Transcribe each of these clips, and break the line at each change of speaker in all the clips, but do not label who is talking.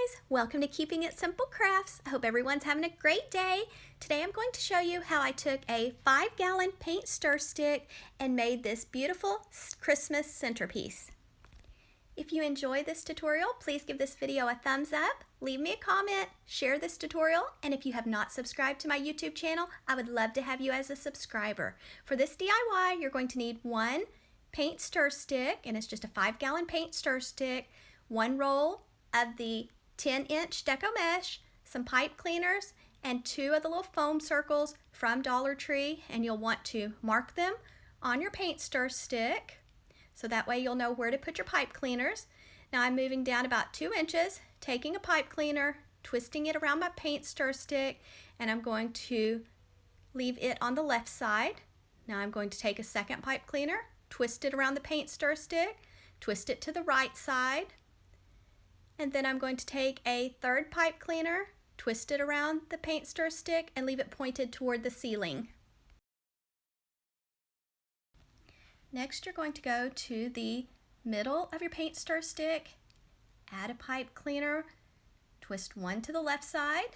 guys, welcome to Keeping It Simple Crafts. I hope everyone's having a great day. Today I'm going to show you how I took a 5-gallon paint stir stick and made this beautiful Christmas centerpiece. If you enjoy this tutorial, please give this video a thumbs up, leave me a comment, share this tutorial, and if you have not subscribed to my YouTube channel, I would love to have you as a subscriber. For this DIY, you're going to need one paint stir stick, and it's just a 5-gallon paint stir stick, one roll of the 10-inch deco mesh, some pipe cleaners, and 2 of the little foam circles from Dollar Tree, and you'll want to mark them on your paint stir stick so that way you'll know where to put your pipe cleaners. Now I'm moving down about 2 inches, taking a pipe cleaner, twisting it around my paint stir stick, and I'm going to leave it on the left side. Now I'm going to take a second pipe cleaner, twist it around the paint stir stick, twist it to the right side, and then I'm going to take a third pipe cleaner, twist it around the paint stir stick, and leave it pointed toward the ceiling. Next, you're going to go to the middle of your paint stir stick, add a pipe cleaner, twist one to the left side,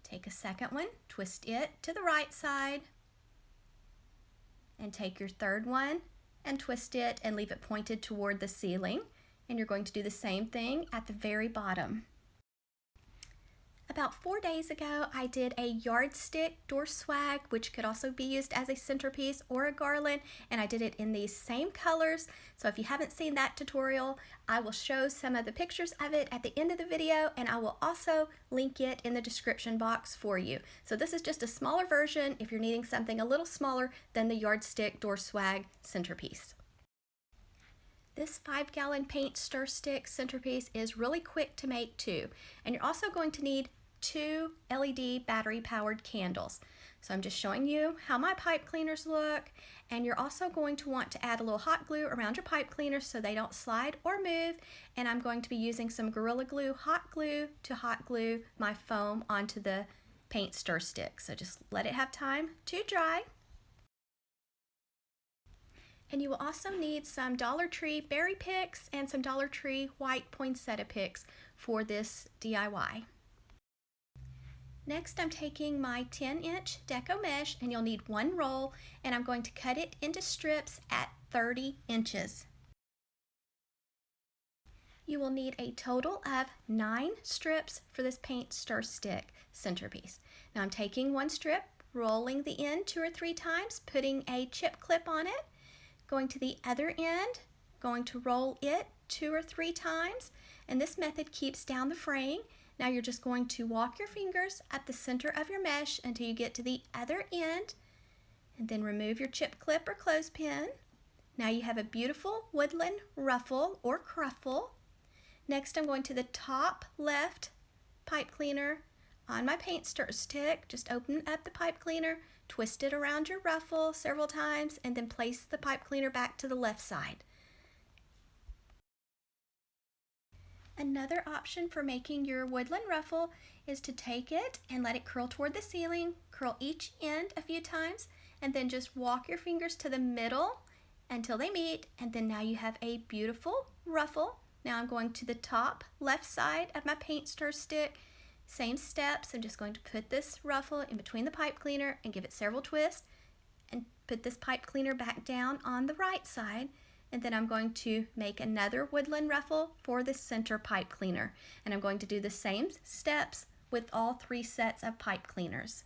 take a second one, twist it to the right side, and take your third one and twist it and leave it pointed toward the ceiling. And you're going to do the same thing at the very bottom. About 4 days ago, I did a yardstick door swag, which could also be used as a centerpiece or a garland, and I did it in these same colors. So if you haven't seen that tutorial, I will show some of the pictures of it at the end of the video, and I will also link it in the description box for you. So this is just a smaller version if you're needing something a little smaller than the yardstick door swag centerpiece. This 5-gallon paint stir stick centerpiece is really quick to make too, and you're also going to need 2 LED battery powered candles. So I'm just showing you how my pipe cleaners look, and you're also going to want to add a little hot glue around your pipe cleaners so they don't slide or move, and I'm going to be using some Gorilla Glue hot glue to hot glue my foam onto the paint stir stick. So just let it have time to dry. And you will also need some Dollar Tree berry picks and some Dollar Tree white poinsettia picks for this DIY. Next, I'm taking my 10-inch deco mesh, and you'll need one roll, and I'm going to cut it into strips at 30 inches. You will need a total of 9 strips for this paint stir stick centerpiece. Now I'm taking one strip, rolling the end 2 or 3 times, putting a chip clip on it, going to the other end, going to roll it 2 or 3 times, and this method keeps down the fraying. Now you're just going to walk your fingers up the center of your mesh until you get to the other end, and then remove your chip clip or clothespin. Now you have a beautiful woodland ruffle or cruffle. Next, I'm going to the top left pipe cleaner on my paint stir stick. Just open up the pipe cleaner, twist it around your ruffle several times, and then place the pipe cleaner back to the left side. Another option for making your woodland ruffle is to take it and let it curl toward the ceiling, curl each end a few times, and then just walk your fingers to the middle until they meet, and then now you have a beautiful ruffle. Now I'm going to the top left side of my paint stir stick. Same steps. I'm just going to put this ruffle in between the pipe cleaner and give it several twists, and put this pipe cleaner back down on the right side, and then I'm going to make another woodland ruffle for the center pipe cleaner, and I'm going to do the same steps with all 3 sets of pipe cleaners.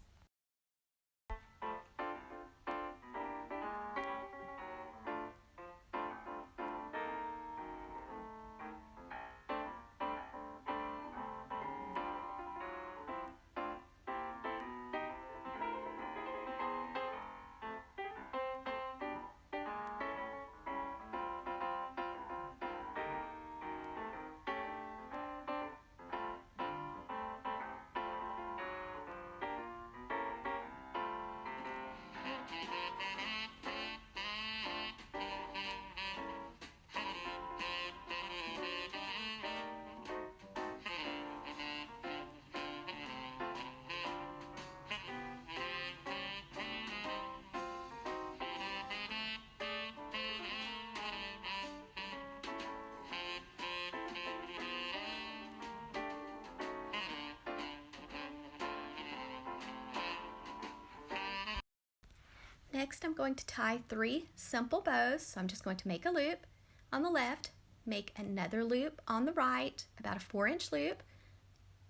Next, I'm going to tie 3 simple bows. So I'm just going to make a loop on the left, make another loop on the right, about a 4-inch loop,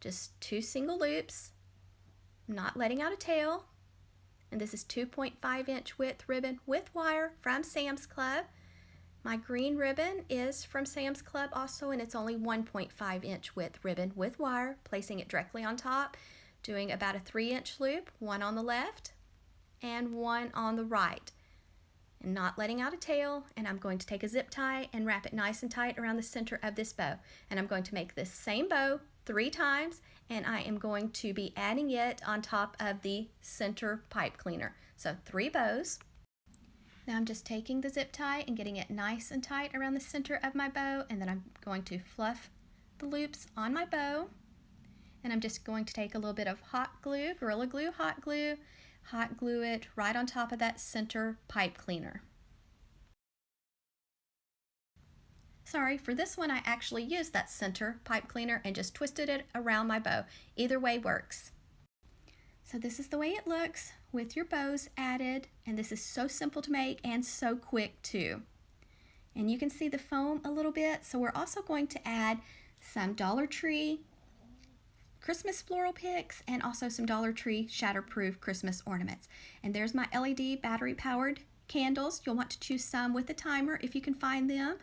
just 2 single loops, not letting out a tail. And this is 2.5-inch width ribbon with wire from Sam's Club. My green ribbon is from Sam's Club also, and it's only 1.5-inch width ribbon with wire, placing it directly on top, doing about a 3-inch loop, one on the left and one on the right, and not letting out a tail. And I'm going to take a zip tie and wrap it nice and tight around the center of this bow. And I'm going to make this same bow 3 times, and I am going to be adding it on top of the center pipe cleaner. So 3 bows. Now I'm just taking the zip tie and getting it nice and tight around the center of my bow, and then I'm going to fluff the loops on my bow. And I'm just going to take a little bit of hot glue, Gorilla Glue hot glue it right on top of that center pipe cleaner. Sorry, for this one I actually used that center pipe cleaner and just twisted it around my bow. Either way works. So this is the way it looks with your bows added, and this is so simple to make and so quick too. And you can see the foam a little bit, so we're also going to add some Dollar Tree Christmas floral picks and also some Dollar Tree shatterproof Christmas ornaments. And there's my LED battery powered candles. You'll want to choose some with a timer if you can find them.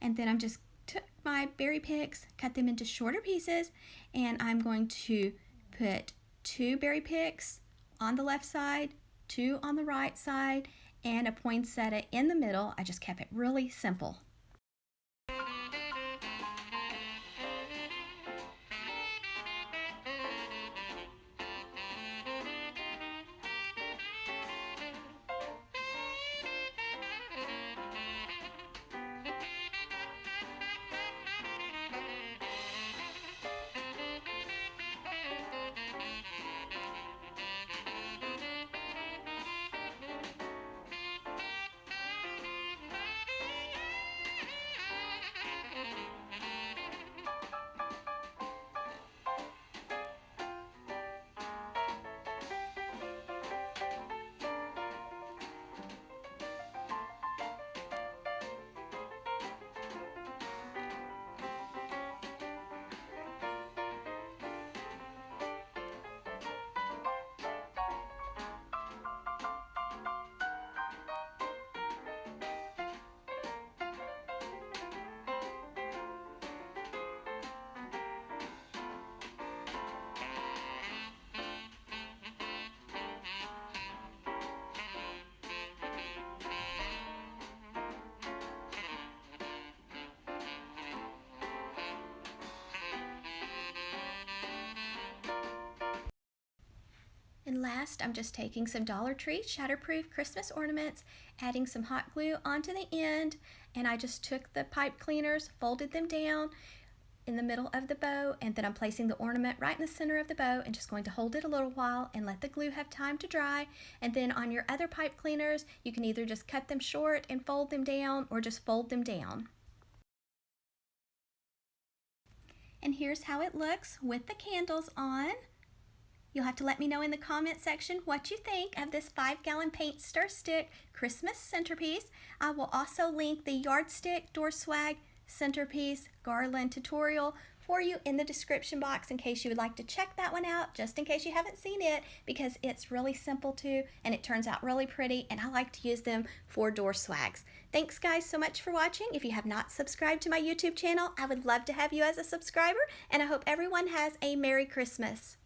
And then I'm just took my berry picks, cut them into shorter pieces, and I'm going to put 2 berry picks on the left side, 2 on the right side, and a poinsettia in the middle. I just kept it really simple. And last, I'm just taking some Dollar Tree shatterproof Christmas ornaments, adding some hot glue onto the end, and I just took the pipe cleaners, folded them down in the middle of the bow, and then I'm placing the ornament right in the center of the bow and just going to hold it a little while and let the glue have time to dry. And then on your other pipe cleaners, you can either just cut them short and fold them down, or just fold them down. And here's how it looks with the candles on. You'll have to let me know in the comment section what you think of this 5-gallon paint stir stick Christmas centerpiece. I will also link the Yardstick Door Swag centerpiece Garland tutorial for you in the description box in case you would like to check that one out, just in case you haven't seen it, because it's really simple too and it turns out really pretty, and I like to use them for door swags. Thanks guys so much for watching. If you have not subscribed to my YouTube channel, I would love to have you as a subscriber, and I hope everyone has a Merry Christmas.